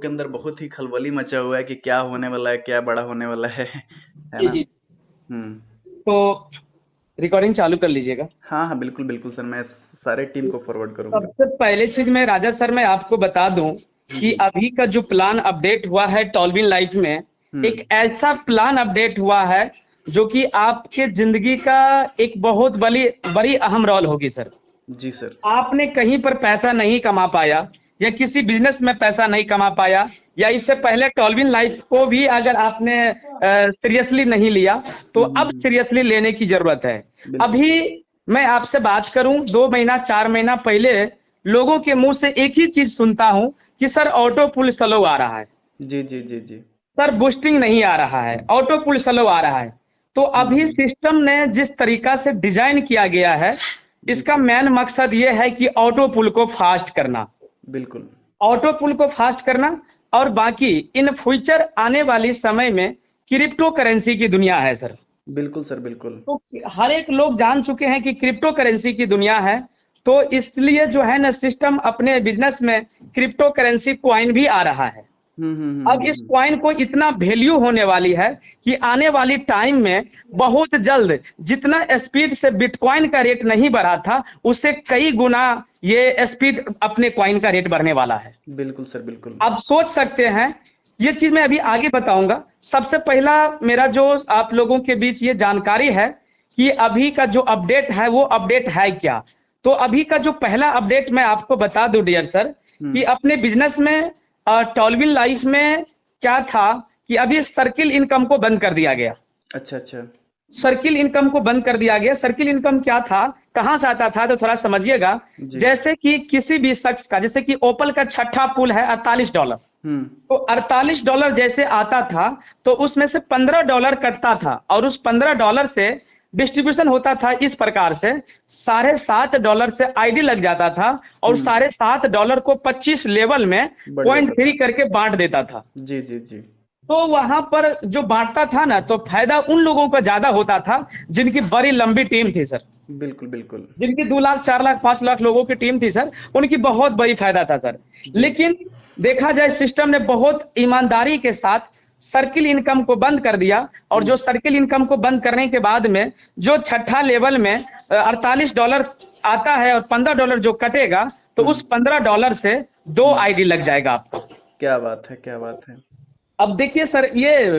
के अंदर बहुत ही खलबली मचा हुआ है कि क्या होने वाला है, क्या बड़ा होने वाला है जी ना? जी। हम्म। तो रिकॉर्डिंग चालू कर लीजिएगा। हाँ हाँ, बिल्कुल बिल्कुल सर, मैं सारे टीम को फॉरवर्ड करूंगा। सबसे पहले चीज मैं राजा सर मैं आपको बता दूं कि जी। अभी का जो प्लान अपडेट हुआ है टॉलविन लाइफ में, हम्म। एक ऐसा प्लान अपडेट हुआ है जो कि आपके जिंदगी का एक बहुत बड़ी बड़ी अहम रोल होगी सर। जी सर। आपने कहीं पर पैसा नहीं कमा पाया या किसी बिजनेस में पैसा नहीं कमा पाया, या इससे पहले टॉलविन लाइफ को भी अगर आपने सीरियसली नहीं लिया, तो अब हम्म। सीरियसली लेने की जरूरत है। बिल्कुल अभी सर। मैं आपसे बात करूं, 2 महीना 4 महीना पहले लोगों के मुंह से एक ही चीज सुनता हूं कि सर ऑटो पुल स्लो आ रहा है, जी जी जी जी। सर बूस्टिंग नहीं आ रहा है, ऑटो पुल स्लो आ रहा है। तो अभी हम्म। सिस्टम ने जिस तरीका से डिजाइन किया गया है, जी इसका सर। मेन मकसद ये है कि ऑटो पुल को फास्ट करना, बिल्कुल। ऑटो पुल को फास्ट करना। और बाकी इन फ्यूचर आने वाली समय में क्रिप्टो करेंसी की दुनिया है सर। बिल्कुल सर। बिल्कुल। तो हर एक लोग जान चुके हैं कि क्रिप्टो करेंसी की दुनिया है। तो इसलिए जो है ना सिस्टम अपने बिजनेस में क्रिप्टो करेंसी क्वाइन भी आ रहा है। अब इस हम्म। क्वाइन को इतना वैल्यू होने वाली है कि आने वाली टाइम में बहुत जल्द जितना स्पीड से बिटकॉइन का रेट नहीं बढ़ा था, उससे कई गुना ये स्पीड अपने क्वाइन का रेट बढ़ने वाला है। बिल्कुल सर। बिल्कुल। आप सोच सकते हैं, ये चीज मैं अभी आगे बताऊंगा। सबसे पहला मेरा जो आप लोगों के बीच ये जानकारी है कि अभी का जो अपडेट है वो अपडेट है क्या। तो अभी का जो पहला अपडेट मैं आपको बता दूं डियर सर, कि हम्म। अपने बिजनेस में टॉलविन लाइफ में क्या था कि अभी सर्किल इनकम को बंद कर दिया गया। अच्छा अच्छा। सर्किल इनकम को बंद कर दिया गया। सर्किल इनकम क्या था, कहां से आता था, तो थोड़ा समझिएगा। जी। जैसे कि किसी भी शख्स का, जैसे कि ओपल का छठा पुल है $48, हम्म। तो $48 जैसे आता था, तो उसमें से $15 कटता था, और उस $15 से डिस्ट्रीब्यूशन होता था इस प्रकार से, $7.5 से आईडी लग जाता था, और हम्म। $7.5 को 25 लेवल में बढ़ पॉइंट जाता थ्री था। करके बांट देता था। जी जी जी। तो वहां पर जो बांटता था ना, तो फायदा उन लोगों को ज्यादा होता था जिनकी बड़ी लंबी टीम थी सर, बिल्कुल बिल्कुल। जिनकी 2 लाख 4 लाख 5 लाख लोगों की टीम थी सर, उनकी बहुत बड़ी फायदा था सर। जी। लेकिन देखा जाए सिस्टम ने बहुत ईमानदारी के साथ सर्किल इनकम को बंद कर दिया। और हम्म। जो सर्किल इनकम को बंद करने के बाद में जो छठा लेवल में $48 आता है और $15 जो कटेगा, तो हम्म। उस $15 से दो हम्म। आईडी लग जाएगा आपको। क्या बात है, क्या बात है। अब देखिए सर, ये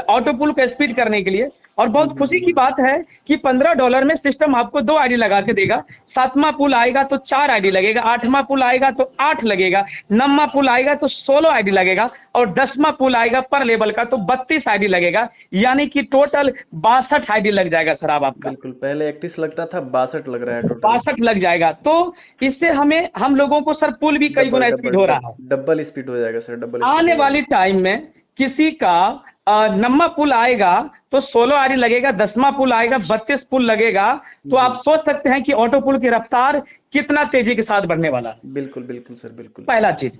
ऑटो पुल को स्पीड करने के लिए, और बहुत खुशी की हम्म। बात है कि $15 में सिस्टम आपको 2 आईडी लगा के देगा। सातवां पुल आएगा तो 4 आईडी लगेगा, आठवां पुल आएगा तो 8 लगेगा, नौवां पुल आएगा तो 16 आईडी लगेगा, और 10वां पुल आएगा पर लेवल का तो 32 आईडी लगेगा। यानी कि टोटल 62 आईडी लग जाएगा सर। अब आपका बिल्कुल, पहले 31 लगता था, 62 लग रहा है टोटल। 62 लग जाएगा। तो इससे हमें हम लोगों को सर पुल भी कई डबल गुना स्पीड डबल हो डब रहा है। डबल स्पीड हो जाएगा सर, डबल स्पीड आने हो वाली जाएगा। टाइम में किसी का नम्मा पुल आएगा तो 16 आरी लगेगा, 10वां पुल आएगा 32 पुल लगेगा। तो जी। आप सोच सकते हैं कि ऑटो पुल की रफ्तार कितना तेजी के साथ बढ़ने वाला है। बिल्कुल बिल्कुल सर। बिल्कुल। पहला चीज।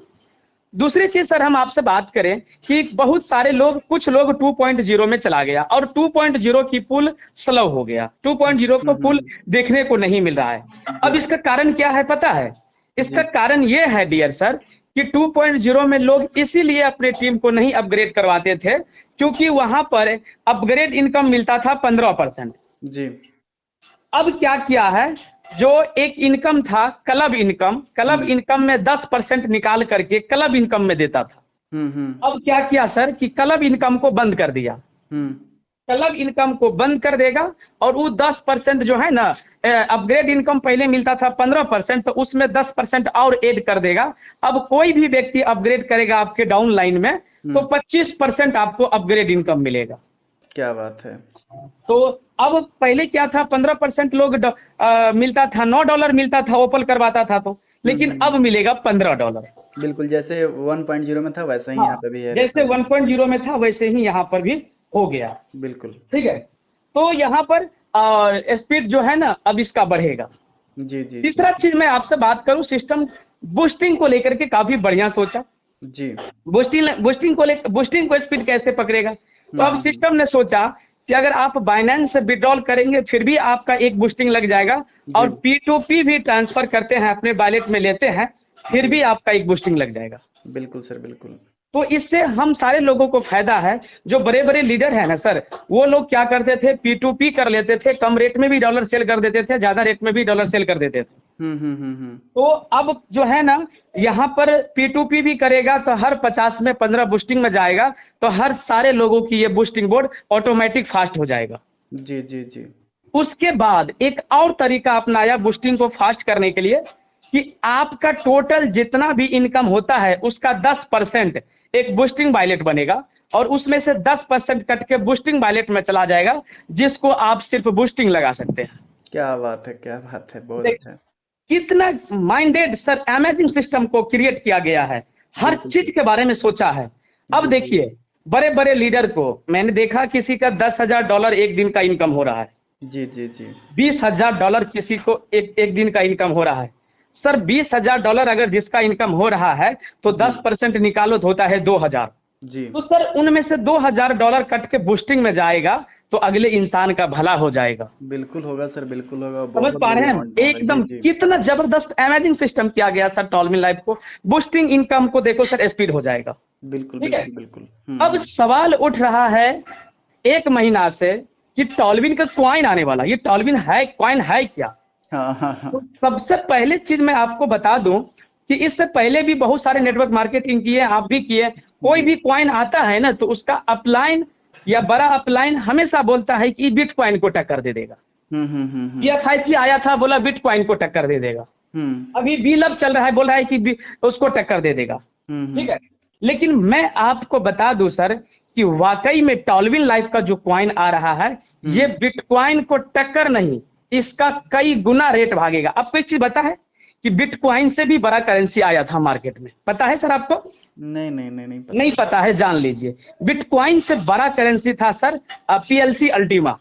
दूसरी चीज सर, हम आपसे बात करें कि बहुत सारे लोग, कुछ लोग 2.0 में चला गया और 2.0 की पुल स्लो हो गया, 2.0 को पुल देखने को नहीं मिल रहा है। अब बिल्कुल। इसका कारण क्या है पता है? इसका जी। कारण यह है डियर सर कि 2.0 में लोग इसीलिए अपने टीम को नहीं अपग्रेड करवाते थे क्योंकि वहां पर अपग्रेड इनकम मिलता था 15%। जी। अब क्या किया है, जो एक इनकम था क्लब इनकम, क्लब हुँ, इनकम में 10% निकाल करके क्लब इनकम में देता था। हुँ। अब क्या किया सर कि क्लब इनकम को बंद कर दिया। हुँ। क्लब इनकम को बंद कर देगा, और वो 10% जो है ना, अपग्रेड इनकम पहले मिलता था 15%, तो उसमें 10% और ऐड कर देगा। अब कोई भी व्यक्ति अपग्रेड करेगा आपके डाउन लाइन में, तो हुँ। 25% आपको अपग्रेड इनकम मिलेगा। क्या बात है। तो अब पहले क्या था, 15% लोग मिलता था, $9 मिलता था ओपल करवाता था तो, लेकिन अब मिलेगा $15। बिल्कुल, जैसे 1.0 में था वैसा ही यहाँ हाँ, पे भी है जैसे लिखा हुआ। 1.0 में था वैसे ही यहाँ पर भी हो गया। बिल्कुल। ठीक है। तो यहाँ पर स्पीड जो है ना अब इसका बढ़ेगा। जी, जी, जी, तीसरा जी। चीज मैं आपसे बात करूं, सिस्टम बूस्टिंग को लेकर के काफी बढ़िया सोचा। जी। बूस्टिंग को स्पीड कैसे पकड़ेगा, तो अब हुँ। सिस्टम ने सोचा कि अगर आप बाइनेंस से विड्रॉल करेंगे फिर भी आपका एक बूस्टिंग लग जाएगा, जी, और P2P भी ट्रांसफर करते हैं अपने वॉलेट में लेते हैं, फिर जी। भी आपका एक बूस्टिंग लग जाएगा। बिल्कुल सर, बिल्कुल। तो इससे हम सारे लोगों को फायदा है। जो बड़े बड़े लीडर है ना सर, वो लोग क्या करते थे, P2P कर लेते थे, कम रेट में भी डॉलर सेल कर देते थे, ज्यादा रेट में भी डॉलर सेल कर देते थे। तो अब जो है ना, यहाँ पर P2P भी करेगा तो हर 50 में 15 बूस्टिंग में जाएगा, तो हर सारे लोगों की ये बूस्टिंग बोर्ड ऑटोमेटिक फास्ट हो जाएगा। जी जी जी। उसके बाद एक और तरीका अपनाया बूस्टिंग को फास्ट करने के लिए, कि आपका टोटल जितना भी इनकम होता है उसका 10% एक बूस्टिंग वॉलेट बनेगा, और उसमें से 10% कट के बूस्टिंग वॉलेट में चला जाएगा, जिसको आप सिर्फ बूस्टिंग लगा सकते हैं। क्या बात है, क्या बात है, बहुत देख, अच्छा। कितना माइंडेड सर अमेजिंग सिस्टम को क्रिएट किया गया है, हर बिल्कुल चीज सर। के बारे में सोचा है। अब जी जी देखिए, बड़े बड़े लीडर को मैंने देखा, किसी का $10,000 एक दिन का इनकम हो रहा है, जी जी जी। $20,000 किसी को एक दिन का इनकम हो रहा है। सर $20,000 अगर जिसका इनकम हो रहा है तो जी 10% निकालो तो होता है 2,000। जी। तो सर उनमें से $2,000 कट के बूस्टिंग में जाएगा, तो अगले इंसान का भला हो जाएगा। बिल्कुल होगा सर, बिल्कुल होगा, समझ बहुत पा बड़ी रहे हैं, अमाउंट में होगा। जी एकदम जी। कितना जबरदस्त अमेजिंग सिस्टम किया गया सर टॉलविन लाइफ को। बूस्टिंग इनकम को देखो सर, स्पीड हो जाएगा। बिल्कुल ठीक है, बिल्कुल बिल्कुल। अब सवाल उठ रहा है एक महीना से कि टॉलविन का कॉइन आने वाला, ये टॉलविन है, कॉइन है क्या? हाँ हाँ हाँ। तो सबसे पहले चीज मैं आपको बता दूं कि इससे पहले भी बहुत सारे नेटवर्क मार्केटिंग किए, आप भी किए। कोई जी। भी कॉइन आता है ना, तो उसका अपलाइन या बड़ा अपलाइन हमेशा बोलता है कि बिटकॉइन को टक्कर दे देगा। ये FIC आया था, बोला बिटकॉइन को टक्कर दे देगा। अभी बीलब चल रहा है, बोल रहा है कि उसको टक्कर दे देगा। ठीक है, लेकिन मैं आपको बता दूं सर कि वाकई में टॉलविन लाइफ का जो कॉइन आ रहा है, ये बिटकॉइन को टक्कर नहीं, इसका कई गुना रेट भागेगा। आपको एक चीज पता है कि बिटकॉइन से भी बड़ा करेंसी आया था मार्केट में, पता है सर आपको? नहीं नहीं नहीं, नहीं पता। नहीं पता है, जान लीजिए। बिटकॉइन से बड़ा करेंसी था सर PLC अल्टीमा।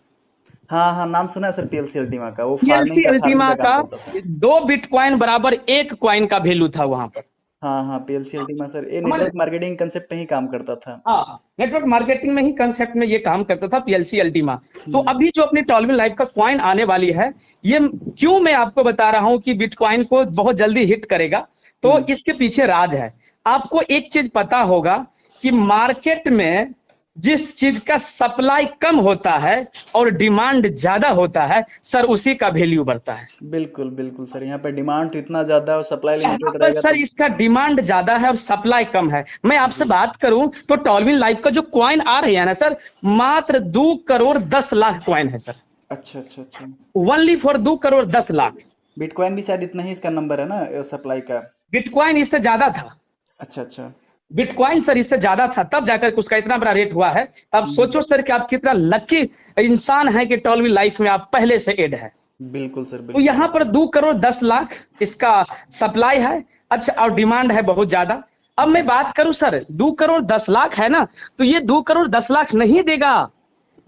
हाँ हाँ, नाम सुना है सर, PLC अल्टीमा का। वो PLC फार्मिंग अल्टीमा का का काम करता था। 2 बिटकॉइन बराबर 1 कॉइन का वैल्यू था वहां पर। हाँ हाँ, PLC अल्टीमा सर, ये समझ, नेटवर्क मार्केटिंग कंसेप्ट पे ही काम करता था। हाँ, नेटवर्क मार्केटिंग में ही कंसेप्ट में ये काम करता था PLC अल्टीमा। तो हम्म अभी जो अपनी टॉलविन लाइफ का कॉइन आने वाली है, ये क्यों मैं आपको बता रहा हूं कि बिटकॉइन को बहुत जल्दी हिट करेगा, तो हम्म। इसके पीछे राज है। आपको एक चीज पता होगा कि मार्केट में जिस चीज का सप्लाई कम होता है और डिमांड ज्यादा होता है सर, उसी का वैल्यू बढ़ता है। बिल्कुल बिल्कुल सर, यहाँ पे डिमांड तो इतना ज्यादा है और सप्लाई यहाँ लिमिटेड पर रहेगा सर तो। इसका डिमांड ज्यादा है और सप्लाई कम है। मैं आपसे जी। बात करूं तो टॉलविन लाइफ का जो कॉइन आ रही है ना सर, मात्र 2,10,00,000 कॉइन है सर, अच्छा अच्छा अच्छा। Only for 2,10,00,000। बिटकॉइन भी शायद इतना ही इसका नंबर है ना, सप्लाई का। बिटकॉइन इससे ज्यादा था, अच्छा अच्छा। बिटकॉइन सर इससे ज्यादा था, तब जाकर उसका इतना बड़ा रेट हुआ है। अब सोचो सर कि आप कितना लकी इंसान है कि टॉलविन लाइफ में आप पहले से एड है। बिल्कुल सर, तो बिल्कुल। यहाँ पर 2,10,00,000 इसका सप्लाई है। अच्छा, और डिमांड है बहुत ज्यादा। अब मैं जी। बात करूं सर, 2,10,00,000 है ना, तो ये 2,10,00,000 नहीं देगा,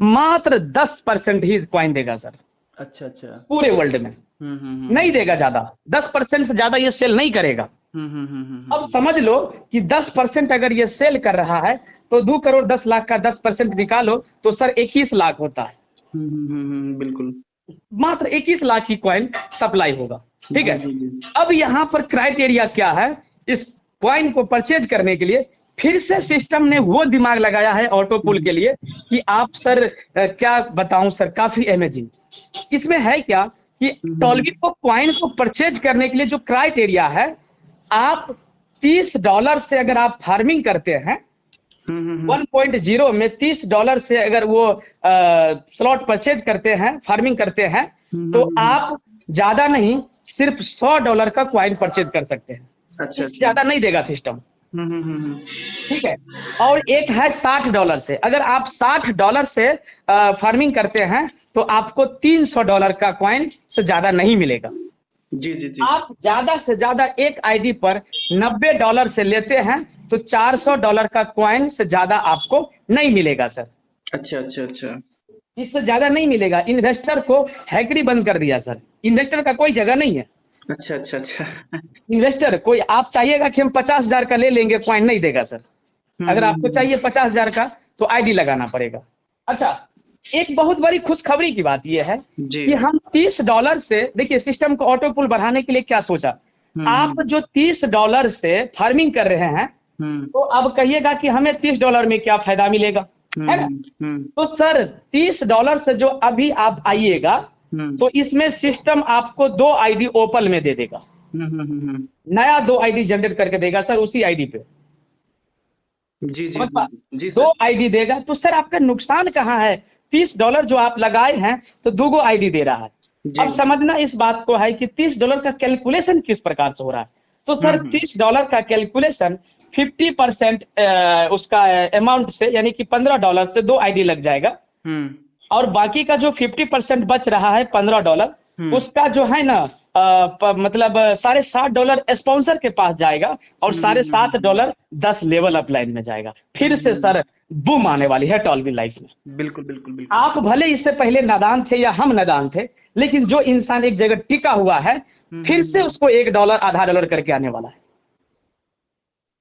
मात्र 10% ही कॉइन देगा सर अच्छा अच्छा। पूरे वर्ल्ड में, नहीं देगा ज्यादा। 10% से ज्यादा ये सेल नहीं करेगा। अब समझ लो कि 10% अगर ये सेल कर रहा है, तो 2,10,00,000 का 10% निकालो तो सर 21 लाख होता है। बिल्कुल। मात्र 21 लाख की कॉइन सप्लाई होगा। ठीक जी है, जी जी। अब यहाँ पर क्राइटेरिया क्या है, इस कॉइन को परचेज करने के लिए फिर से सिस्टम ने वो दिमाग लगाया है ऑटो पुल के लिए कि आप सर क्या बताऊं सर, काफी अमेजिंग इसमें है क्या कि टॉलविन को कॉइन को परचेज करने के लिए जो क्राइटेरिया है, आप $30 से अगर आप फार्मिंग करते हैं 1.0 में $30 से अगर वो स्लॉट परचेज करते हैं, फार्मिंग करते हैं, तो आप ज्यादा नहीं सिर्फ $100 का कॉइन परचेज कर सकते हैं। अच्छा इससे ज्यादा नहीं देगा सिस्टम। ठीक है, और एक है $60 से, अगर आप $60 से फार्मिंग करते हैं तो आपको $300 का कॉइन से ज्यादा नहीं मिलेगा। जी जी जी। आप ज्यादा से ज्यादा एक आईडी पर $90 से लेते हैं तो $400 का कॉइन से ज्यादा आपको नहीं मिलेगा सर। अच्छा अच्छा अच्छा। इससे ज्यादा नहीं मिलेगा। इन्वेस्टर को हैकरी बंद कर दिया सर, इन्वेस्टर का कोई जगह नहीं है। अच्छा अच्छा अच्छा। इन्वेस्टर कोई आप चाहिएगा कि हम 50,000 का ले लेंगे, कॉइन नहीं देगा सर। अगर आपको चाहिए 50,000 का तो आईडी लगाना पड़ेगा। अच्छा, एक बहुत बड़ी खुशखबरी की बात यह है जी। कि हम $30 से, देखिए सिस्टम को ऑटो पुल बढ़ाने के लिए क्या सोचा, आप जो $30 से फार्मिंग कर रहे हैं, तो अब कहिएगा कि हमें $30 में क्या फायदा मिलेगा, है ना। तो सर $30 से जो अभी आप आइएगा तो इसमें सिस्टम आपको 2 आईडी ओपल में दे देगा, नया 2 आईडी जनरेट करके देगा सर उसी आईडी पे। जी जी समझ पा, जी जी 2 सर। आईडी देगा। तो सर आपका नुकसान कहाँ है? $30 जो आप लगाए हैं तो 2 आईडी दे रहा है। जी। अब समझना इस बात को है कि $30 का कैलकुलेशन किस प्रकार से हो रहा है। तो सर $30 का कैलकुलेशन 50% उसका अमाउंट से, यानी कि $15 से 2 आईडी लग जाएगा, और बाकी का जो 50% बच रहा है $15, उसका जो है ना मतलब $60.5 स्पॉन्सर के पास जाएगा, और $7.5 10 लेवल अप लाइन में जाएगा। फिर से सर बूम आने वाली है टॉलविन लाइफ में। बिल्कुल बिल्कुल बिल्कुल। आप भले इससे पहले नादान थे या हम नादान थे, लेकिन जो इंसान एक जगह टिका हुआ है फिर से उसको $1 आधा डॉलर करके आने वाला है।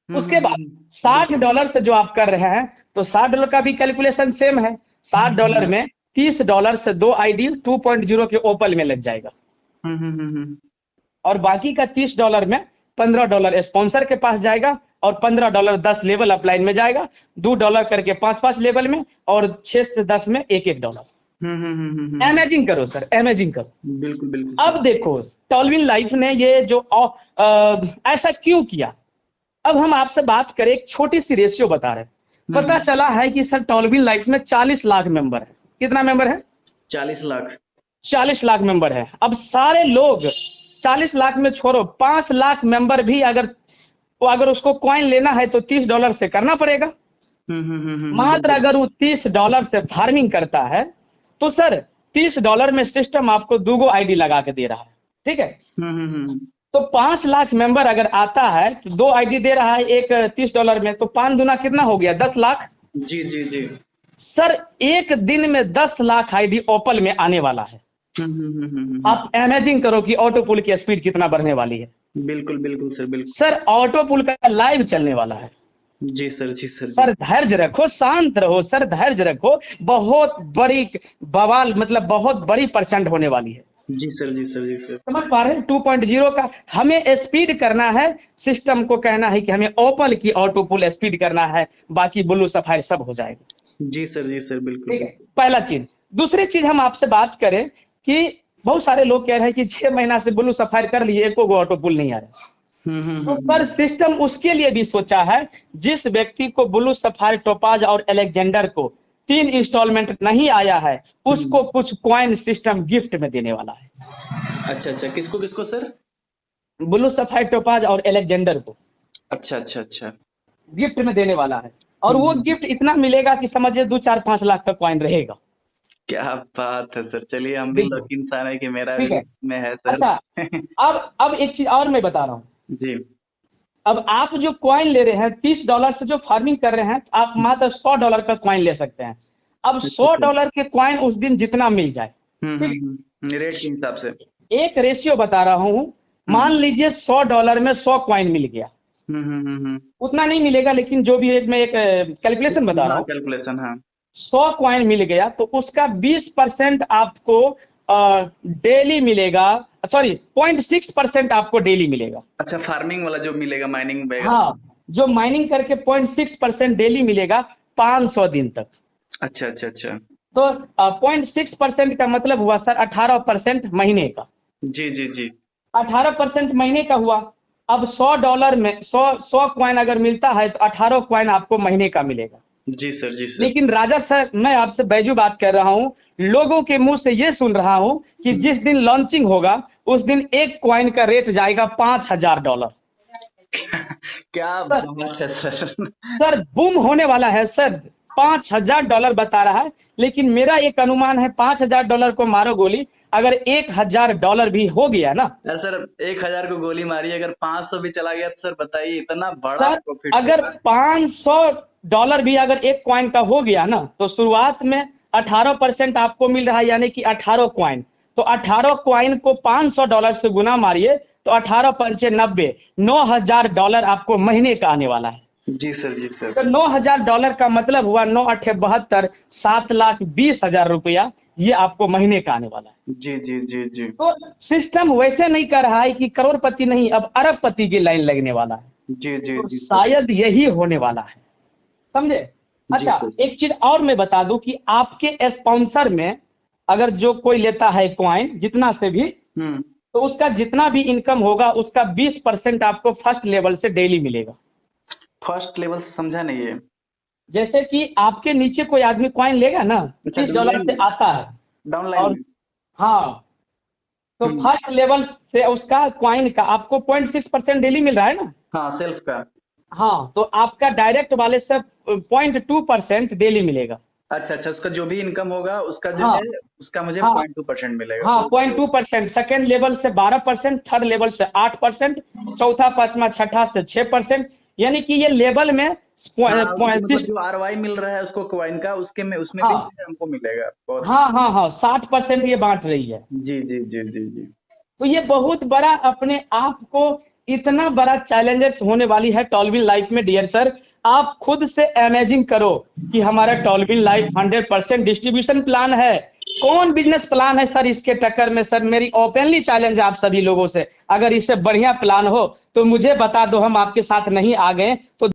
उसके बाद $60 से जो आप कर रहे हैं तो $60 का भी कैलकुलेशन सेम है। $60 में $30 से 2 आईडी 2.0 के ओपल में लग जाएगा, और बाकी का $30 में $15 स्पॉन्सर के पास जाएगा, और $15 10 लेवल अपलाइन में जाएगा, $2 करके 5-5 लेवल में, और 6 से 10 में $1-1। अमेजिंग करो सर, अमेजिंग करो। बिल्कुल बिल्कुल। अब देखो टॉलविन लाइफ ने ये जो ऐसा क्यों किया। अब हम आपसे बात करें, एक छोटी सी रेशियो बता रहे हैं। पता चला है कि सर टॉलविन लाइफ में 40 लाख मेंबर है। कितना मेंबर है? 40 लाख। 40 लाख मेंबर है। अब सारे लोग 40 लाख में छोड़ो, 5 लाख मेंबर भी अगर उसको कॉइन लेना है तो $30 से करना पड़ेगा। मात्र अगर वो $30 से फार्मिंग करता है तो सर $30 में सिस्टम आपको 2 आईडी लगा के दे रहा है, ठीक है। तो 5 लाख मेंबर अगर आता है तो 2 आईडी दे रहा है, एक $30 में, तो 5 दूना कितना हो गया? 10 लाख। जी जी जी सर एक दिन में 10 लाख आईडी ओपल में आने वाला है। आप इमेजिन करो कि ऑटो पुल की स्पीड कितना बढ़ने वाली है। बिल्कुल बिल्कुल सर, बिल्कुल सर ऑटो पुल का लाइव चलने वाला है। जी सर, जी सर। सर धैर्य रखो, शांत रहो सर, धैर्य रखो। बहुत बड़ी बवाल, मतलब बहुत बड़ी प्रचंड होने वाली है। जी सर, जी सर, जी सर। समझ पा रहे हैं? 2.0 का हमें स्पीड करना है। सिस्टम को कहना है कि हमें ओपल की ऑटो पुल स्पीड करना है, बाकी ब्लू सफायर सब हो जाएगा। जी सर, जी सर, बिल्कुल। ठीक है, पहला चीज। दूसरी चीज हम आपसे बात करें कि बहुत सारे लोग कह रहे हैं कि 6 महीना से ब्लू सफायर कर लिए, एको गो ऑटो पुल नहीं आ रहा। तो सर सिस्टम उसके लिए भी सोचा है, जिस व्यक्ति को ब्लू सफायर, टोपाज और एलेक्जेंडर को 3 इंस्टॉलमेंट नहीं आया है, उसको कुछ कॉइन सिस्टम गिफ्ट में देने वाला है। अच्छा अच्छा, किसको किसको सर? ब्लू सफायर, टोपाज और एलेक्जेंडर को। अच्छा अच्छा अच्छा, गिफ्ट में देने वाला है, और वो गिफ्ट इतना मिलेगा कि समझिए 2-4-5 लाख का कॉइन रहेगा। क्या बात है सर। चलिए, हम भी लकी इंसान है कि मेरा भी इसमें है सर। अच्छा अब एक चीज और मैं बता रहा हूँ जी। अब आप जो कॉइन ले रहे हैं, $30 से जो फार्मिंग कर रहे हैं, आप मात्र $100 का कॉइन ले सकते हैं। अब $100 के कॉइन उस दिन जितना मिल जाए, रेट के हिसाब से एक रेशियो बता रहा हूँ। मान लीजिए $100 में 100 कॉइन मिल गया, उतना नहीं मिलेगा, लेकिन जो भी है, मैं एक कैलकुलेशन बता रहा हूँ। कैलकुलेशन, हाँ। 100 कॉइन मिल गया तो उसका 20% आपको डेली मिलेगा, सॉरी 0.6% आपको डेली मिलेगा। अच्छा, फार्मिंग वाला जो मिलेगा, माइनिंग वगैरह। हाँ, जो माइनिंग करके 0.6% डेली मिलेगा 500 दिन तक। अच्छा अच्छा अच्छा, तो 0.6% का मतलब हुआ सर 18% महीने का। जी जी जी, 18% महीने का हुआ। अब $100 में 100 कॉइन अगर मिलता है तो 18 कॉइन आपको महीने का मिलेगा। जी सर, जी सर। लेकिन राजा सर, मैं आपसे बैजू बात कर रहा हूँ, लोगों के मुंह से ये सुन रहा हूँ कि जिस दिन लॉन्चिंग होगा उस दिन एक कॉइन का रेट जाएगा $5000। क्या बात है सर। सर बूम होने वाला है सर। $5000 बता रहा है, लेकिन मेरा एक अनुमान है $5000 को मारो गोली, अगर $1000 भी हो गया ना सर, 1000 को गोली मारी, अगर 500 भी चला गया तो सर बताइए, इतना बड़ा प्रॉफिट। अगर $500 भी अगर एक कॉइन का हो गया ना, तो शुरुआत में 18% आपको मिल रहा है, यानी कि 18 कॉइन। तो 18 कॉइन को $500 से गुना मारिए तो 18×5 = 90, $9000 आपको महीने का आने वाला है। जी सर, जी सर। तो $9000 का मतलब हुआ 9×8 = 72, $7,20,000 रुपया ये आपको महीने का आने वाला है। जी जी जी जी। तो सिस्टम वैसे नहीं कर रहा है कि करोड़पति नहीं, अब अरबपति की लाइन लगने वाला है। जी जी तो जी सर। शायद यही होने वाला है, समझे। जी अच्छा, सर। एक चीज और मैं बता दूं कि आपके स्पॉन्सर में अगर जो कोई लेता है क्वाइन जितना से भी, हम्म। तो उसका जितना भी इनकम होगा उसका 20% आपको फर्स्ट लेवल से डेली मिलेगा। फर्स्ट लेवल से समझा नहीं है। जैसे कि आपके नीचे कोई आदमी क्वाइन लेगा ना, अच्छा, $30 डाउनलाइन से में। आता है। डाउनलाइन और में। हाँ, तो हम्म। फर्स्ट लेवल से उसका क्वाइन का आपको 0.6% डेली मिल रहा है ना। हाँ, सेल्फ का। हाँ, तो आपका डायरेक्ट वाले से 0.2% डेली मिलेगा। अच्छा अच्छा, उसका जो भी इनकम होगा उसका जो हाँ है, उसका मुझे हाँ 0.2% मिलेगा। हाँ, ओके। 0.2%, सेकेंड लेवल से 12%, थर्ड लेवल से 8%, चौथा पांचवा छठा से 6%। यानी कि ये लेवल में हाँ, उसको मतलब 35। जो आरओआई मिल रहा है उसको कॉइन का, उसके में उसमें भी हाँ हमको मिलेगा बहुत। हाँ हाँ हाँ, 60% ये बांट रही है। जी जी जी जी जी। तो ये बहुत बड़ा अपने आप को, इतना बड़ा चैलेंजेस होने वाली है टॉलविन लाइफ में डियर सर। आप खुद से इमेजिन करो कि हमारा टॉलविन लाइफ 100% डिस्ट्रीब्यूशन प्लान है। कौन बिजनेस प्लान है सर इसके टक्कर में? सर मेरी ओपनली चैलेंज है आप सभी लोगों से, अगर इससे बढ़िया प्लान हो तो मुझे बता दो, हम आपके साथ नहीं आ गए तो